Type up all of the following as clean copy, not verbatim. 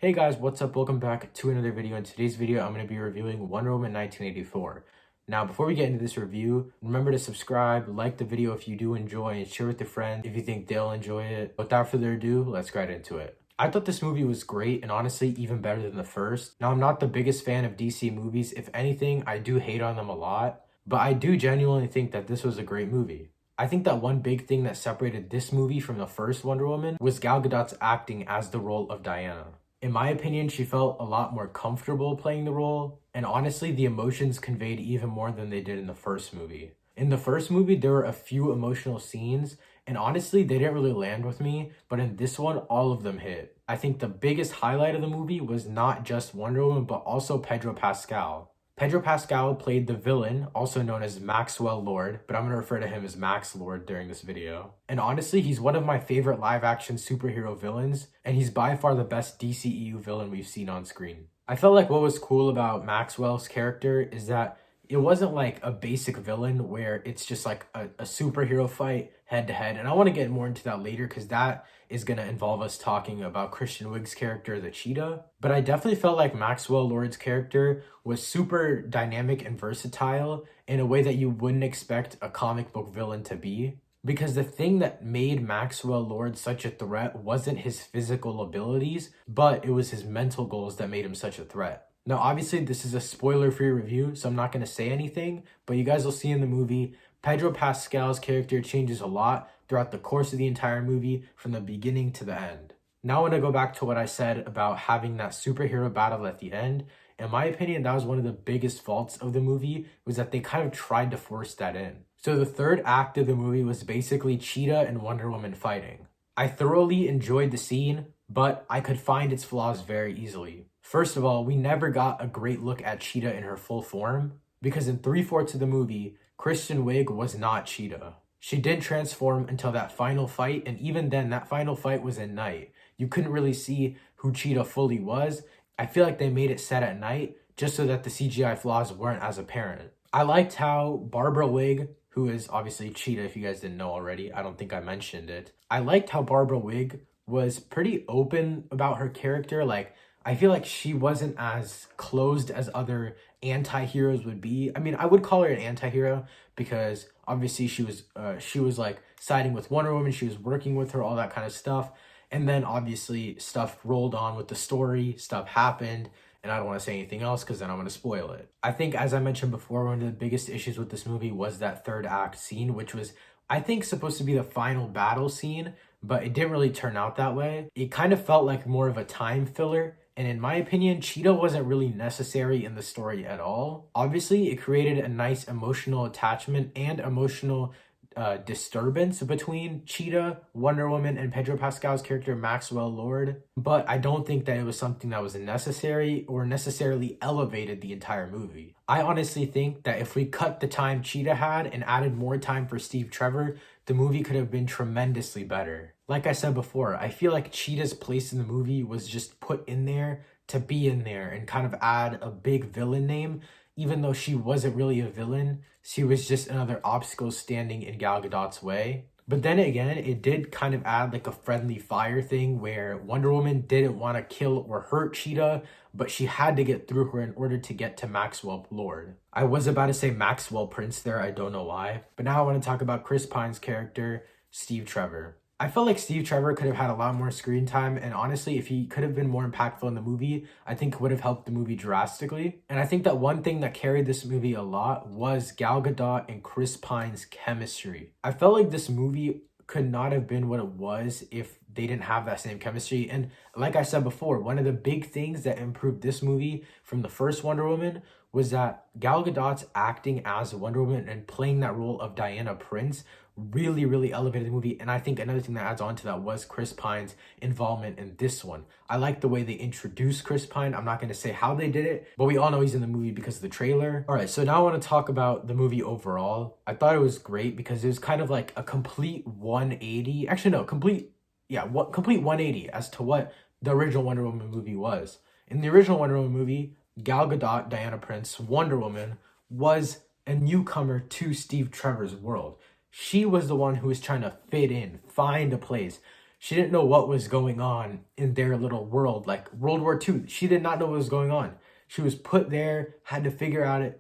Hey guys, what's up? Welcome back to another video. In today's video, I'm going to be reviewing Wonder Woman 1984. Now, before we get into this review, remember to subscribe, like the video if you do enjoy, and share with your friends if you think they'll enjoy it. Without further ado, let's get into it. I thought this movie was great and honestly even better than the first. Now, I'm not the biggest fan of DC movies. If anything, I do hate on them a lot, but I do genuinely think that this was a great movie. I think that one big thing that separated this movie from the first Wonder Woman was Gal Gadot's acting as the role of Diana. In my opinion, she felt a lot more comfortable playing the role, and honestly, the emotions conveyed even more than they did in the first movie. In the first movie, there were a few emotional scenes, and honestly, they didn't really land with me, but in this one, all of them hit. I think the biggest highlight of the movie was not just Wonder Woman, but also Pedro Pascal. Pedro Pascal played the villain, also known as Maxwell Lord, but I'm going to refer to him as Max Lord during this video. And honestly, he's one of my favorite live-action superhero villains, and he's by far the best DCEU villain we've seen on screen. I felt like what was cool about Maxwell's character is that it wasn't like a basic villain where it's just like a superhero fight head to head. And I want to get more into that later because that is going to involve us talking about Kristen Wiig's character, the Cheetah. But I definitely felt like Maxwell Lord's character was super dynamic and versatile in a way that you wouldn't expect a comic book villain to be. Because the thing that made Maxwell Lord such a threat wasn't his physical abilities, but it was his mental goals that made him such a threat. Now, obviously, this is a spoiler-free review, so I'm not going to say anything, but you guys will see in the movie, Pedro Pascal's character changes a lot throughout the course of the entire movie, from the beginning to the end. Now I want to go back to what I said about having that superhero battle at the end. In my opinion, that was one of the biggest faults of the movie, was that they kind of tried to force that in. So the third act of the movie was basically Cheetah and Wonder Woman fighting. I thoroughly enjoyed the scene, but I could find its flaws very easily. First of all, we never got a great look at Cheetah in her full form, because in 3/4 of the movie, Kristen Wiig was not Cheetah. She didn't transform until that final fight, and even then, that final fight was at night. You couldn't really see who Cheetah fully was. I feel like they made it set at night, just so that the CGI flaws weren't as apparent. I liked how Barbara Wiig, who is obviously Cheetah if you guys didn't know already, I don't think I mentioned it. I liked how Barbara Wiig was pretty open about her character. Like, I feel like she wasn't as closed as other anti-heroes would be. I mean, I would call her an anti-hero because obviously she was like siding with Wonder Woman, she was working with her, all that kind of stuff. And then obviously stuff rolled on with the story, stuff happened, and I don't want to say anything else because then I'm going to spoil it. I think, as I mentioned before, one of the biggest issues with this movie was that third act scene, which was, I think, supposed to be the final battle scene, but it didn't really turn out that way. It kind of felt like more of a time filler. And in my opinion, Cheetah wasn't really necessary in the story at all. Obviously, it created a nice emotional attachment and emotional disturbance between Cheetah, Wonder Woman, and Pedro Pascal's character Maxwell Lord, but I don't think that it was something that was necessary or necessarily elevated the entire movie. I honestly think that if we cut the time Cheetah had and added more time for Steve Trevor, the movie could have been tremendously better. Like I said before, I feel like Cheetah's place in the movie was just put in there to be in there and kind of add a big villain name. Even though she wasn't really a villain, she was just another obstacle standing in Gal Gadot's way. But then again, it did kind of add like a friendly fire thing where Wonder Woman didn't want to kill or hurt Cheetah, but she had to get through her in order to get to Maxwell Lord. I was about to say Maxwell Prince there, I don't know why. But now I want to talk about Chris Pine's character, Steve Trevor. I felt like Steve Trevor could have had a lot more screen time, and honestly, if he could have been more impactful in the movie, I think it would have helped the movie drastically. And I think that one thing that carried this movie a lot was Gal Gadot and Chris Pine's chemistry. I felt like this movie could not have been what it was if they didn't have that same chemistry. And like I said before, one of the big things that improved this movie from the first Wonder Woman was that Gal Gadot's acting as Wonder Woman and playing that role of Diana Prince really elevated the movie. And I think another thing that adds on to that was Chris Pine's involvement in this one. I like the way they introduced Chris Pine. I'm not going to say how they did it, but we all know he's in the movie because of the trailer. All right, so now I want to talk about the movie overall. I thought it was great because it was kind of like a complete 180. Actually, no, complete 180 as to what the original Wonder Woman movie was. In the original Wonder Woman movie, Gal Gadot, Diana Prince, Wonder Woman, was a newcomer to Steve Trevor's world. She was the one who was trying to fit in, find a place. She didn't know what was going on in their little world, like World War II. She did not know what was going on. She was put there, had to figure out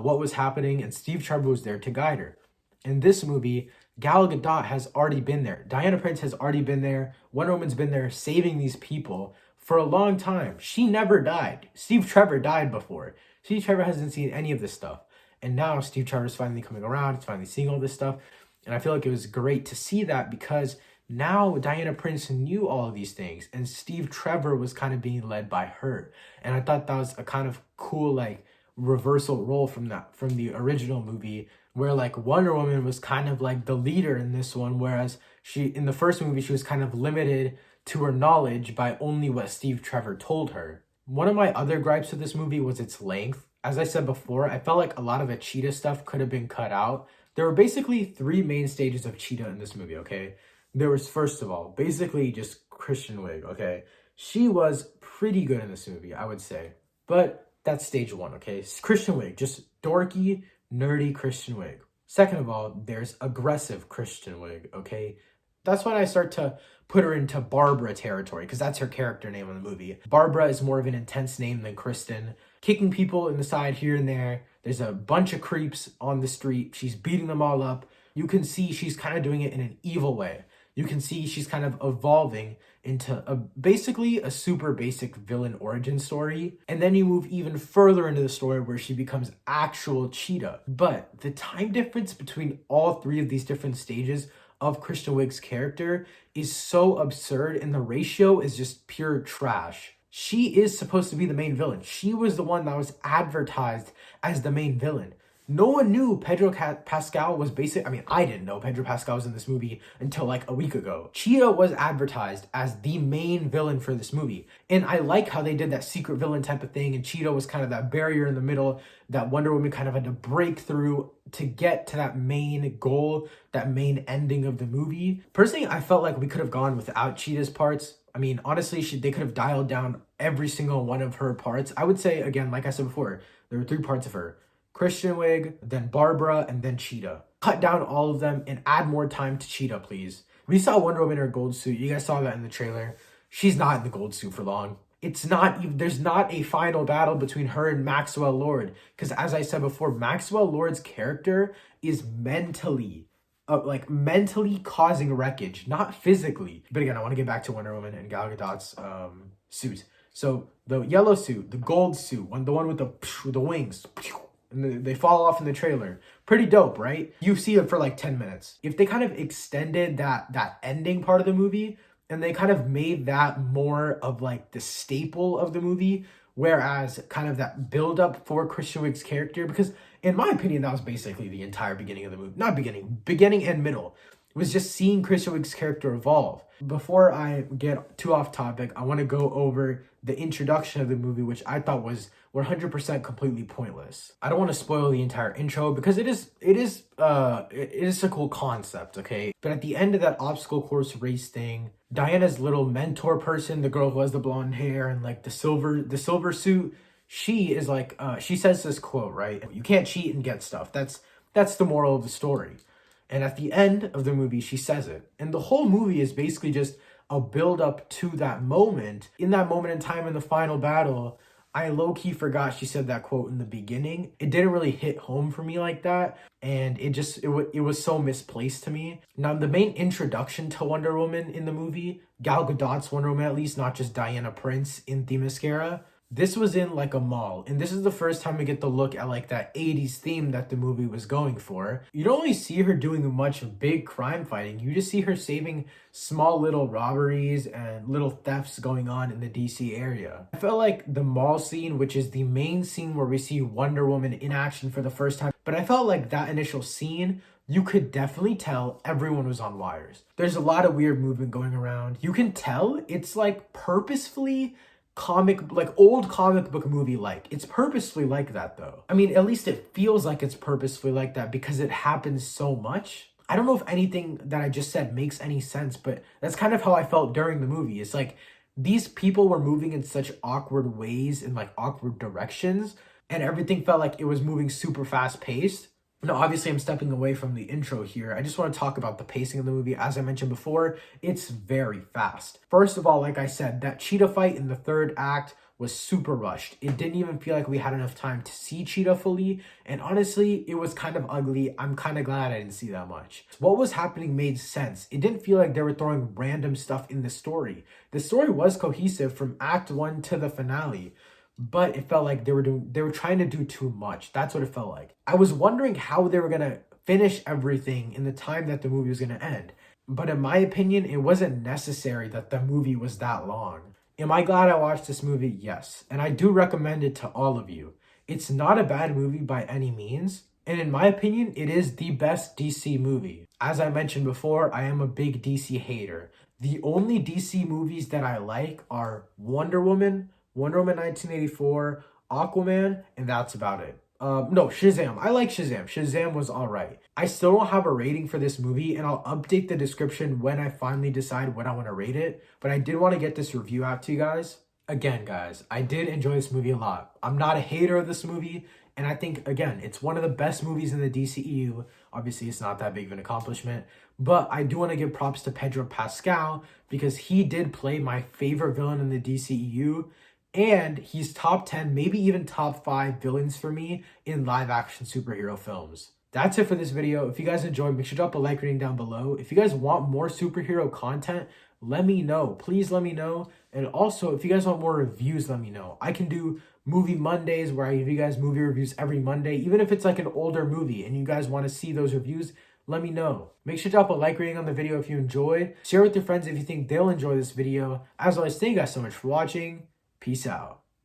what was happening, and Steve Trevor was there to guide her. In this movie, Gal Gadot has already been there. Diana Prince has already been there. Wonder Woman's been there saving these people for a long time. She never died. Steve Trevor died before. Steve Trevor hasn't seen any of this stuff. And now Steve Trevor's finally coming around. He's finally seeing all this stuff. And I feel like it was great to see that because now Diana Prince knew all of these things and Steve Trevor was kind of being led by her. And I thought that was a kind of cool, like, reversal role from the original movie, where like Wonder Woman was kind of like the leader in this one, whereas in the first movie she was kind of limited to her knowledge by only what Steve Trevor told her. One of my other gripes with this movie was its length. As I said before, I felt like a lot of the cheetah stuff could have been cut out. There were basically 3 main stages of cheetah in this movie, okay? There was, first of all, basically just Kristen Wiig, okay? She was pretty good in this movie, I would say. But that's stage 1, okay? Kristen Wiig, just dorky, nerdy Kristen Wiig. Second of all, there's aggressive Kristen Wiig, okay? That's when I start to put her into Barbara territory, because that's her character name in the movie. Barbara is more of an intense name than Kristen. Kicking people in the side here and there. There's a bunch of creeps on the street. She's beating them all up. You can see she's kind of doing it in an evil way. You can see she's kind of evolving into basically a super basic villain origin story. And then you move even further into the story where she becomes actual Cheetah. But the time difference between all 3 of these different stages of Kristen Wiig's character is so absurd, and the ratio is just pure trash. She is supposed to be the main villain. She was the one that was advertised as the main villain. No one knew Pedro Pascal was I didn't know Pedro Pascal was in this movie until like a week ago. Cheetah was advertised as the main villain for this movie. And I like how they did that secret villain type of thing, and Cheetah was kind of that barrier in the middle that Wonder Woman kind of had to break through to get to that main goal, that main ending of the movie. Personally, I felt like we could have gone without Cheetah's parts. I mean, honestly, they could have dialed down every single one of her parts. I would say, again, like I said before, there were 3 parts of her. Kristen Wiig, then Barbara, and then Cheetah. Cut down all of them and add more time to Cheetah, please. We saw Wonder Woman in her gold suit. You guys saw that in the trailer. She's not in the gold suit for long. There's not a final battle between her and Maxwell Lord. Because as I said before, Maxwell Lord's character is mentally causing wreckage, not physically. But again, I want to get back to Wonder Woman and Gal Gadot's suit. So the yellow suit, the gold suit, the one with the wings, and they fall off in the trailer. Pretty dope, right? You see it for like 10 minutes. If they kind of extended that ending part of the movie and they kind of made that more of like the staple of the movie, whereas kind of that build up for Kristen Wiig's character, because in my opinion, that was basically the entire beginning of the movie. Not beginning and middle. It was just seeing Kristen Wiig's character evolve. Before I get too off topic, I want to go over the introduction of the movie, which I thought was 100% completely pointless. I don't want to spoil the entire intro because it is a cool concept, okay? But at the end of that obstacle course race thing, Diana's little mentor person, the girl who has the blonde hair and like the silver suit, she is like she says this quote, right? You can't cheat and get stuff. That's the moral of the story. And at the end of the movie, she says it. And the whole movie is basically just a build up to that moment. In that moment in time in the final battle, I low-key forgot she said that quote in the beginning. It didn't really hit home for me like that. And it was so misplaced to me. Now, the main introduction to Wonder Woman in the movie, Gal Gadot's Wonder Woman at least, not just Diana Prince in Themyscira, this was in like a mall, and this is the first time we get to look at like that 80s theme that the movie was going for. You don't really see her doing much big crime fighting. You just see her saving small little robberies and little thefts going on in the DC area. I felt like the mall scene, which is the main scene where we see Wonder Woman in action for the first time, but I felt like that initial scene, you could definitely tell everyone was on wires. There's a lot of weird movement going around. You can tell it's like purposefully old comic book movie like. It's purposefully like that though. I mean, at least it feels like it's purposefully like that because it happens so much. I don't know if anything that I just said makes any sense, but that's kind of how I felt during the movie. It's like these people were moving in such awkward ways, in like awkward directions, and everything felt like it was moving super fast paced. Now, obviously, I'm stepping away from the intro here. I just want to talk about the pacing of the movie. As I mentioned before, it's very fast. First of all, like I said, that cheetah fight in the third act was super rushed. It didn't even feel like we had enough time to see Cheetah fully, and honestly, it was kind of ugly. I'm kind of glad I didn't see that much. What was happening made sense. It didn't feel like they were throwing random stuff in the story. The story was cohesive from act 1 to the finale, but it felt like they were trying to do too much. That's what it felt like. I was wondering how they were going to finish everything in the time that the movie was going to end. But in my opinion, it wasn't necessary that the movie was that long. Am I glad I watched this movie? Yes. And I do recommend it to all of you. It's not a bad movie by any means. And in my opinion, it is the best DC movie. As I mentioned before, I am a big DC hater. The only DC movies that I like are Wonder Woman 1984, Aquaman, and that's about it. No, Shazam. I like Shazam. Shazam was alright. I still don't have a rating for this movie, and I'll update the description when I finally decide what I want to rate it. But I did want to get this review out to you guys. Again, guys, I did enjoy this movie a lot. I'm not a hater of this movie, and I think, again, it's one of the best movies in the DCEU. Obviously, it's not that big of an accomplishment, but I do want to give props to Pedro Pascal because he did play my favorite villain in the DCEU. And he's top 10, maybe even top 5 villains for me in live action superhero films. That's it for this video. If you guys enjoyed, make sure to drop a like rating down below. If you guys want more superhero content, let me know. Please let me know. And also, if you guys want more reviews, let me know. I can do movie Mondays where I give you guys movie reviews every Monday. Even if it's like an older movie and you guys want to see those reviews, let me know. Make sure to drop a like rating on the video if you enjoyed. Share with your friends if you think they'll enjoy this video. As always, thank you guys so much for watching. Peace out.